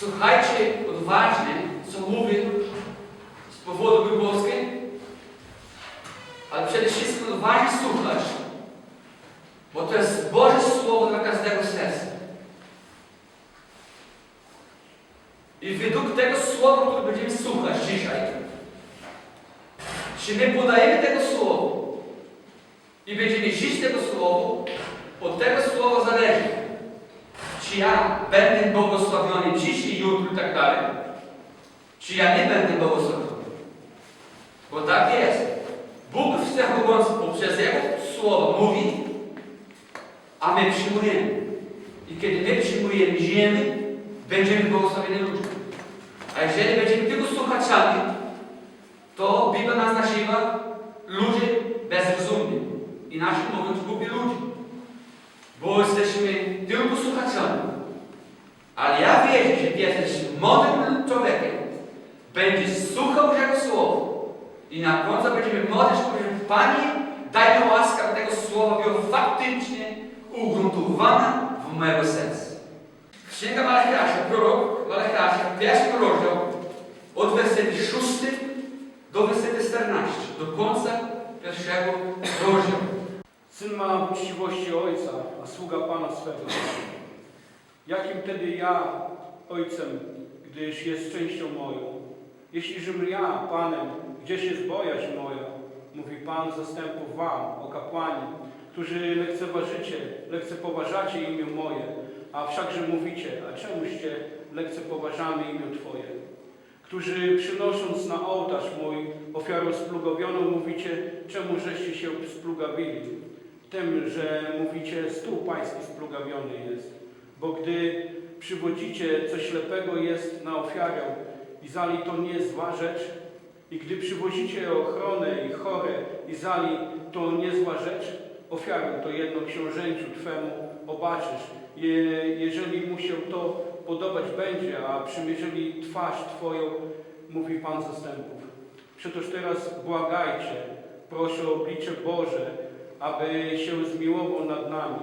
Słuchajcie odważnie, co mówię z powodu wybowskiej, ale przede wszystkim odważnie słuchać, bo to jest Boże Słowo dla każdego serca. I według tego słowa, które będziemy słuchać dzisiaj, czy my podajemy tego słowa i będziemy żyć tego słowa, od tego słowa zależy, czy ja będę błogosławiony dziś i jutro i tak dalej, czy ja nie będę błogosławiony. Bo tak jest. Bóg Wszechmogący poprzez Jego słowo mówi, a my przyjmujemy. I kiedy my przyjmujemy, żyjemy, będziemy błogosławieni ludzie. A jeżeli będziemy tylko słuchaczami, to Biblia nas nazywa ludzie bezrozumni. Inaczej mówiąc, głupi ludzie. Bo jesteśmy tylko słuchaczami. Ale ja wierzę, że ty jesteś mądrym człowiekiem. Będziesz słuchał Bożego Słowa. I na końcu będziemy modlić, że Panie, daj mi łaskę, aby tego Słowa było faktycznie ugruntowane w mojego serca. Księga Malachiasza, prorok Malachiasza, pierwszy rozdział, od wersetu 6 do wersetu 14, do końca pierwszego rozdziału. Syn ma w uczciwości ojca, a sługa Pana swego. Jakim tedy ja ojcem, gdyż jest częścią moją? Jeśliżem ja Panem, gdzież jest bojaźń moja? Mówi Pan zastępów wam, o kapłani, którzy lekcepoważacie imię moje, a wszakże mówicie, a czemuście lekcepoważamy imię Twoje? Którzy przynosząc na ołtarz mój ofiarę splugawioną, mówicie, czemu żeście się splugawili? Tym, że mówicie, stół pański splugawiony jest. Bo gdy przywodzicie, co ślepego jest na ofiarę, i zali to nie zła rzecz, i gdy przywozicie ochronę i chore, i zali to nie zła rzecz, ofiarę to jedno książęciu Twemu obaczysz, jeżeli mu się to podobać będzie, a przymierzyli twarz Twoją, mówi Pan zastępów. Przetoż teraz błagajcie, proszę o oblicze Boże, aby się zmiłował nad nami.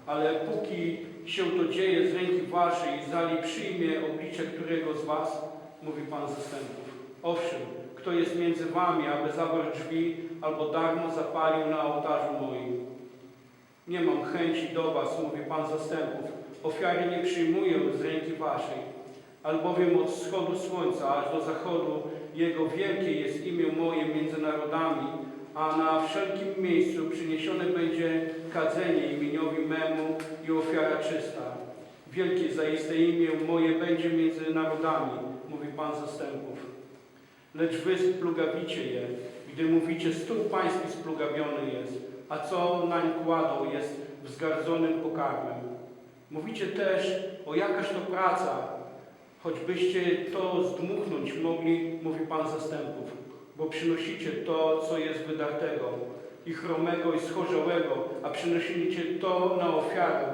Ale póki się to dzieje z ręki Waszej i zali przyjmie oblicze którego z Was, mówi Pan zastępów. Owszem, kto jest między Wami, aby zabrał drzwi, albo darmo zapalił na ołtarzu moim. Nie mam chęci do Was, mówi Pan zastępów. Ofiary nie przyjmuję z ręki Waszej, albowiem od wschodu słońca aż do zachodu Jego wielkie jest imię moje między narodami, a na wszelkim miejscu przyniesione będzie kadzenie imieniowi memu i ofiara czysta. Wielkie zaiste imię moje będzie między narodami, mówi Pan zastępów. Lecz wy splugawicie je, gdy mówicie, stół pański splugawiony jest, a co nań kładą jest wzgardzonym pokarmem. Mówicie też, o jakaż to praca, choćbyście to zdmuchnąć mogli, mówi Pan zastępów. Bo przynosicie to, co jest wydartego, i chromego, i schorzałego, a przynosicie to na ofiarę.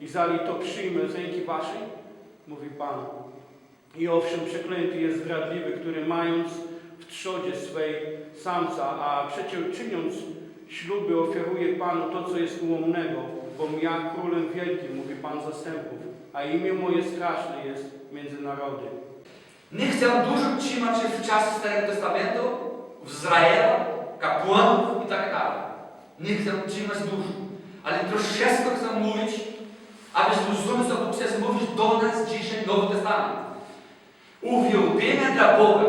I zali to przyjmę z ręki Waszej, mówi Pan. I owszem, przeklęty jest zdradliwy, który mając w trzodzie swej samca, a przecież czyniąc śluby ofiaruje Panu to, co jest ułomnego, bo ja królem wielkim, mówi Pan zastępów, a imię moje straszne jest między narody. Nie chcę dużo trzymać się w czasie Starego Testamentu, w Izraela, kapłanów i tak dalej. Nie chcę trzymać dużo, ale troszeczkę chcę mówić, aby zrozumieć, co Bóg chce mówić do nas dzisiaj Nowy Testament. Uwielbienie dla Boga,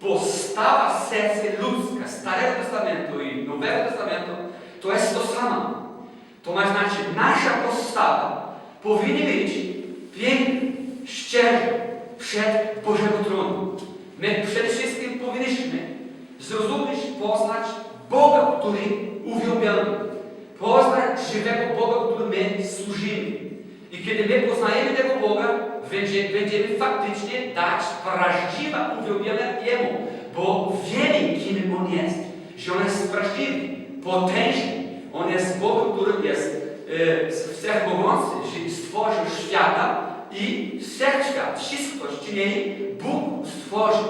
postawa serca ludzka Starego Testamentu i Nowego Testamentu, to jest to samo. To ma znaczy, nasza postawa powinna być piękna, szczera, przed Bożego tronu. My przede wszystkim powinniśmy zrozumieć, poznać Boga, który uwielbiamy. Poznać żywego Boga, którym my służymy. I kiedy my poznajemy tego Boga, będziemy faktycznie dać prawdziwe uwielbienie Jemu. Bo wiemy, kim On jest. Że On jest prawdziwy, potężny. On jest Bogiem, który jest wszechmogący, że stworzył świata i wszechświat, wszystko czynienie Bóg stworzył.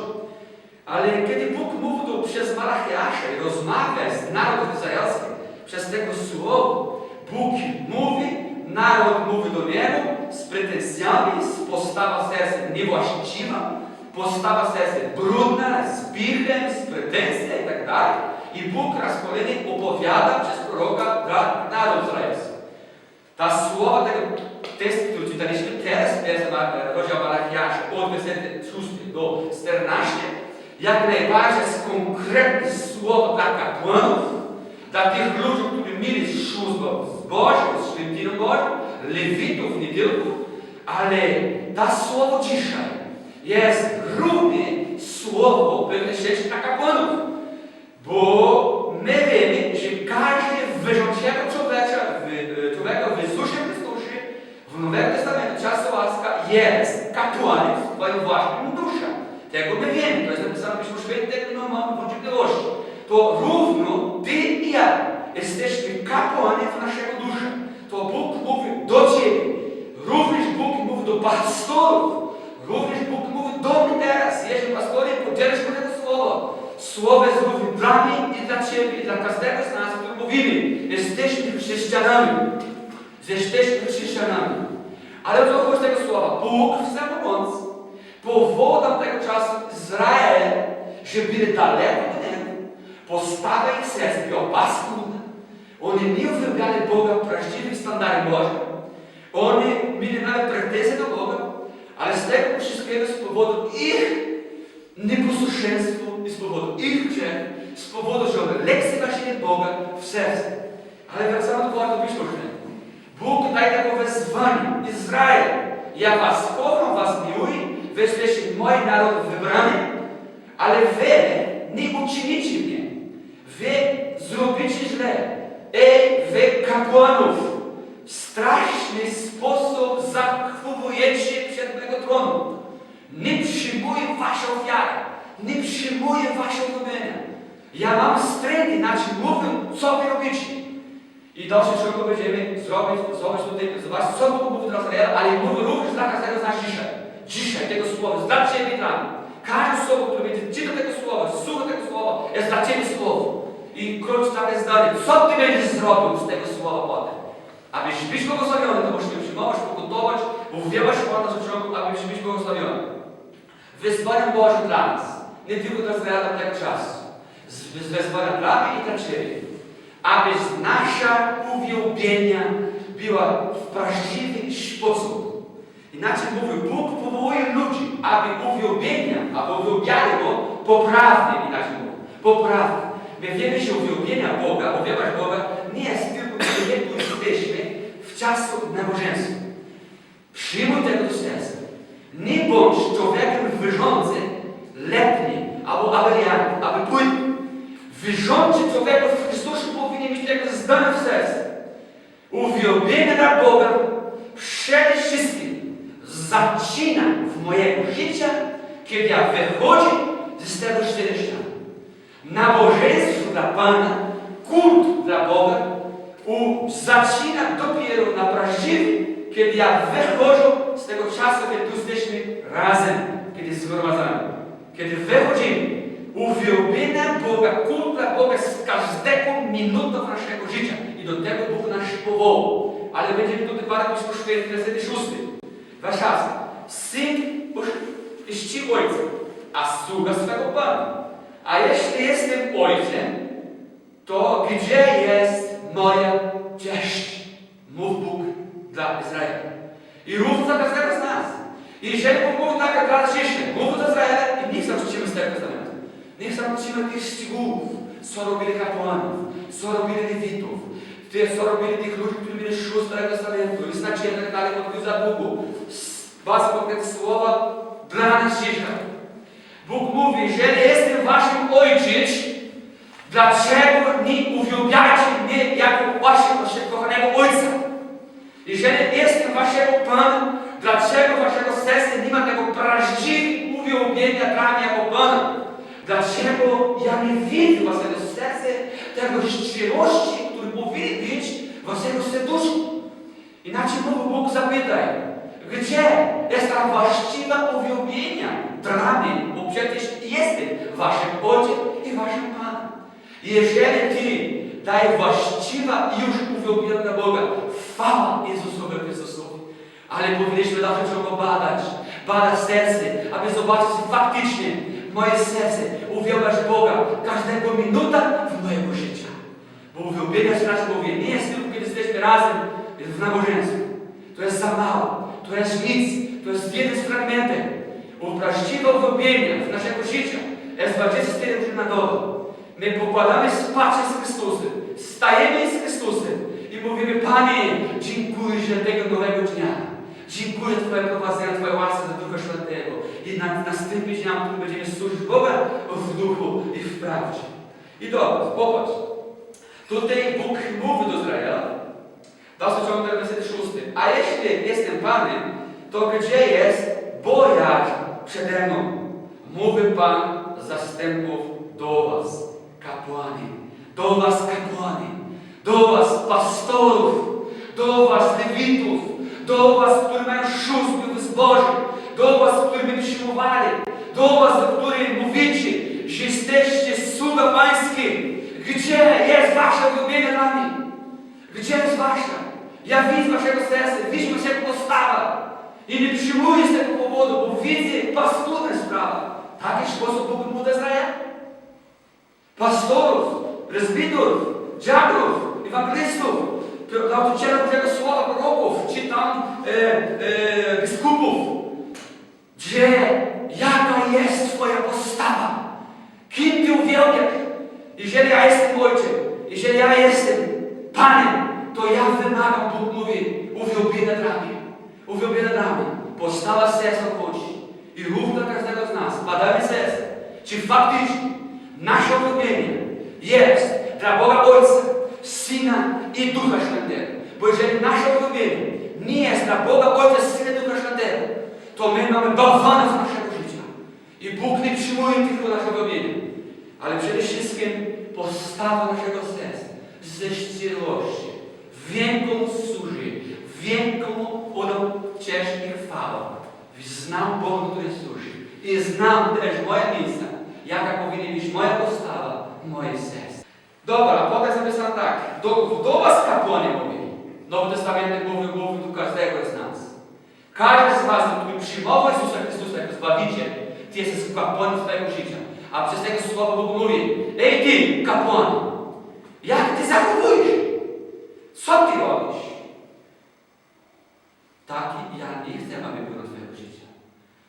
Ale kiedy Bóg mówił przez Malachiasza i rozmawia z narodem izraelskim, przez tego słowo, Bóg mówi, naród mówi do Niego, z pretensjami, postawa serca niewłaściwa, postawa serca brudna, z pichem, z pretensją i tak dalej. I Bóg raz kolejny opowiada przez proroka dla narodu izraelskiego. Ta słowa tego tekstu, który czytaliśmy teraz, rozdział Malachiasza, od wersetu 6 do 14, jak najbardziej jest konkretne słowo dla kapłanów, dla tych ludzi, którzy mieli służbę z Bożą, z świątynią Bożą, lewitów, nie tylko, ale to słowo dzisiaj jest również słowo pewne rzeczy dla kapłanów. Bo my wiemy, że każdy wierzącego człowieka w Jezusie Chrystusie w Nowym Testamencie czasu łaska jest kapłanem w swoim własnym duszy. Tego my wiemy, to jest napisane w Piśmie Świętym, tego nie mamy wątpliwości. To równo ty i ja jesteśmy kapłani w naszego duszy. To Bóg mówi do ciebie. Również Bóg mówi do pastorów. Również Bóg mówi do mnie teraz. Jeśli pastory podzielisz po tego słowa. Słowo jest również dla mnie i dla ciebie, i dla każdego z nas, który mówimy. Jesteśmy chrześcijanami. Jesteśmy chrześcijanami. Ale o co chodzi tego słowa? Bóg chce pomóc powodom tego czasu Izrael, że byli daleko do Niego. Postawa ich serca była paskudna. Oni nie uwielbiali Boga w prawdziwych standardach Bożych. Oni mieli nawet pretensje do Boga, ale z tego wszystkiego z powodu ich nieposłuszeństwa i z powodu ich grzechu, z powodu, że oni lekceważyli Boga w sercu. Ale wracamy do Boga do Pisma Świętego. Bóg daje takie wezwanie. Izrael, ja was kocham, was miłuję, wy jesteście mój naród wybrany, ale wy nie uczynicie mnie. Wy zrobicie źle. Wy kapłanów w straszny sposób zachowujecie przed mego tronu. Nie przyjmuję wasze ofiary. Nie przyjmuję wasze uwielbienia. Ja mam wstręt, inaczej mówię, co wy robicie. I dalsze ciągu będziemy zobaczyć, co Bóg mówi dla Izraela, ale mówi również dla każdego z nas dzisiaj. Dzisiaj tego słowa jest dla ciebie i dla mnie. Każde słowo, które będzie czytał tego słowa, słucha tego słowa, jest dla ciebie słowo. I krótko takie zdanie, co ty będziesz zrobił z tego słowa potem? Abyś być błogosławiony, to musisz przyjmować, pogotować, uwielbiać Pana z ciągu, abyś być błogosławiony. Wyzwaniem Bożym dla nas, nie tylko dla Izraela tego czasu. Wyzwaniem dla mnie i dla ciebie. Aby nasza uwielbienia była w prawdziwy sposób. Inaczej mówi, Bóg powołuje ludzi, aby uwielbienia, aby uwielbiali Go poprawnie, inaczej mówi, poprawnie. My wiemy, że uwielbienia Boga, uwielbiać Boga nie jest tylko, kiedy tu jesteśmy w czasu nabożeństwa. Przyjmuj tego do serca. Nie bądź człowiekiem wierzącym letni, albo awaryjantym, albo płynnym. Wierzący człowiek w Chrystusie powinien mieć tego zdania w sercu. Uwielbienie dla Boga przede wszystkim zaczyna w mojego życia, kiedy ja wychodzę z tego szczęścia. Nabożeństwo dla Pana, kult dla Boga zaczyna dopiero na prawdziwy, kiedy ja wychodzę z tego czasu, kiedy tu jesteśmy razem, kiedy zgromadzamy. Kiedy wychodzimy, uwielbienia Boga, kult dla Boga z każdego minuty naszego życia. I do tego Bóg nas powołał. Ale będziemy tutaj parę Pismo Świętym, wersety 6. Warszawa. Syn czci ojca, a sługa swego Pana. A jeśli jestem ojcem, to gdzie jest moja cześć? Mów Bóg dla Izraela. I rób za każdego z nas. I jeżeli Bóg mówi tak, jak dla chrześcijan, mów do Izraela i niech zawrócimy z tego testamentu. Niech zawrócimy tych szczegółów, co robili kapłanów, co robili lewitów, co robili tych ludzi, którzy mieli szóst Starego Testamentu, i znaczenie tak dalej, od za Bogu. Bardzo konkretne słowa dla nas dzisiaj. Bóg mówi, jeżeli jestem waszym ojcem, dlaczego nie uwielbiacie mnie jako waszego kochanego ojca? Jeżeli jestem waszego Pana, dlaczego waszego serca nie ma tego prawdziwego uwielbienia dla mnie jako Pana? Dlaczego ja nie widzę waszego serca, tego szczerości, który powinien być waszego serduszku? Inaczej mówi Bóg, zapytaj, gdzie jest ta właściwa uwielbienia dla mnie? Bo przecież jestem waszym Ojcem i waszym Panem. Jeżeli ty daj właściwa już uwielbienia dla Boga, chwała Jezusowi Chrystusowi. Ale powinniśmy dalej ciągle badać serce, aby zobaczyć faktycznie moje serce uwielbiać Boga każdego minuta w mojego życia. Bo uwielbienie, że nasze mówię, nie jest tylko, kiedy jesteśmy razem w nabożeństwie. To jest za mało, to jest nic, to jest jeden z fragmentów. Prawdziwe uwielbienie w naszego życia jest 24 godziny na dobę. My pokładamy spać z Chrystusem, stajemy z Chrystusem i mówimy: Panie, dziękuję za tego nowego dnia. Dziękuję za Twoje prowadzenie, Twoje łaskę za Ducha Świętego. I na następnym dniu, w którym będziemy służyć Boga w duchu i w prawdzie. I dobra, popatrz. Tutaj Bóg mówi do Izraela, dalszy ciąg 46. A jeśli jestem Panem, to gdzie jest bojarz przede mną? Mówi Pan zastępów do was, kapłani. Do was, kapłani. Do was, pastorów. Do was, lewitów. Do was, którzy mają szóstkę w zboże. Do was, którzy mnie przyjmowali. Do was, do których mówicie, że jesteście sługa pański. Gdzie jest wasze uwielbienie dla mnie? Gdzie jest wasza? Ja widzę waszego serca, widzę waszego postawa. I nie przyjmuję z tego powodu, bo widzę paskudne sprawy. W taki sposób Bóg mówi do Izraela? Pastorów, prezbitorów, dziabrów, ewangelistów, nauczycielów tego słowa, proroków, czy tam biskupów. Gdzie? Jaka jest Twoja postawa? Kim Ty uwielbiasz? Jeżeli ja jestem Ojcem, jeżeli ja jestem Panem, to ja wymagam, Bóg mówi, uwielbienia dla mnie. Uwielbienia dla mnie. Postawa serca wchodzi. I równo każdego z nas badamy serce, czy faktycznie nasze uwielbienie jest dla Boga Ojca, Syna i Ducha Świętego. Bo jeżeli nasze uwielbienie nie jest dla Boga Ojca, Syna i Ducha Świętego, to my mamy bałwanów naszego życia. I Bóg nie przyjmuje tylko naszego uwielbienia. Ale przede wszystkim postawa naszego serca ze szczerości, wielką służy, wielką oddam ciężkie chwałę. Znam Boga, który służy. I znam też moje miejsce, jaka powinna być moja postawa, moje serce. Dobra, a potem zapisałem tak. Do was, kapłani, mówi. Nowy Testament mówi do każdego z nas. Każdy z was, który przyjmował Jezusa Chrystusa jako Zbawiciel, ty jesteś kapłanem swojego życia. A przez tego słowa Bóg mówi: ej ty, kapłan, jak ty zachowujesz? Co ty robisz? Taki ja nie chcę, aby był na twojego życia.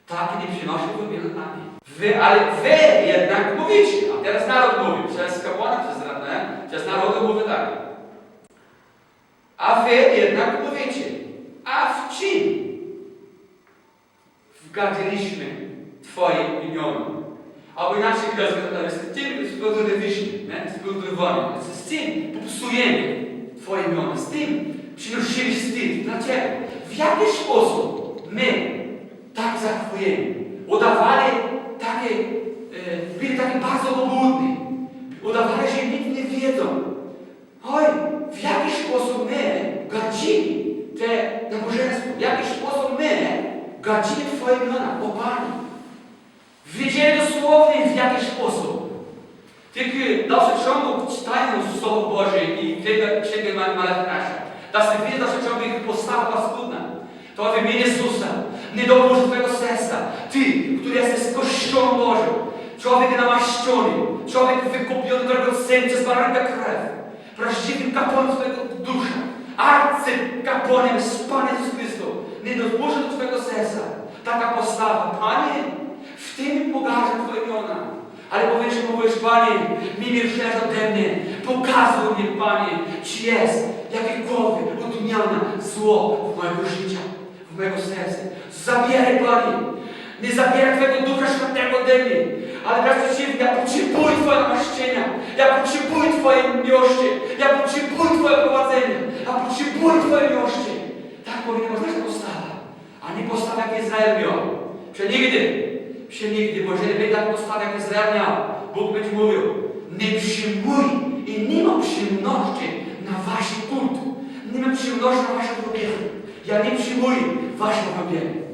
Taki nie przynosi uwielbienia dla mnie. Ale wy jednak mówicie. A teraz naród mówi. Przez kapłana, przez naród mówi tak. A wy jednak mówicie. A w czym wgadziliśmy Twoim imionom? Albo inaczej, z tym spodobaliśmy, z tym popsujemy Twoje imiona, z tym przynosimy wstyd. Dlaczego? W jaki sposób my tak zachowujemy? Udawali takie, byli takie bardzo obłudni. Udawali, że nikt nie wiedzą. Oj, w jaki sposób my gardzimy te nabożeństwo? W jaki sposób my gardzimy Twoje imiona, o Panie? Wiedzieli dosłownie w jaki sposób. Tylko dalszy ciągu czytają Słowo Boże i Księgę Malachiasza. Dalszy widzę dalszy ciągu ich postawa paskudna. To w imieniu Jezusa nie dopuszcz Twojego serca. Ty, który jesteś Kościołem Bożym, człowiek namaszczony, człowiek wykupiony drogocennie przez baranka krew, prawdziwym kapłanem Twojego dusza, arcykapłanem z Panem Jezus Chrystus, nie dopuszcz do Twojego serca. Taka postawa, Panie, w tym pokażę Twoje imiona. Ale mówisz, Panie, milszysz ode mnie, pokazuj mnie, Panie, czy jest jakiekolwiek odmiana zło w mojego życia, w mojego serca. Zabieraj, Panie, nie zabieraj Twojego Ducha Świętego ode mnie, ale wręcz przeciwnie, ja potrzebuję Twojego namaszczenia, ja potrzebuję Twojej miłości, ja potrzebuję Twojego prowadzenia, ja potrzebuję Twojej miłości. Tak powinna być nasza postawa, a nie postawa, jak Izrael miał. Przenigdy, bo jeżeli będzie tak postawa, jak Izrael miał, Bóg będzie mówił: nie przyjmuj i nie mam przyjemności na waszy kult. Nie mam przyjemności na wasze uwielbienie. Ja nie przyjmuję waszego uwielbienia.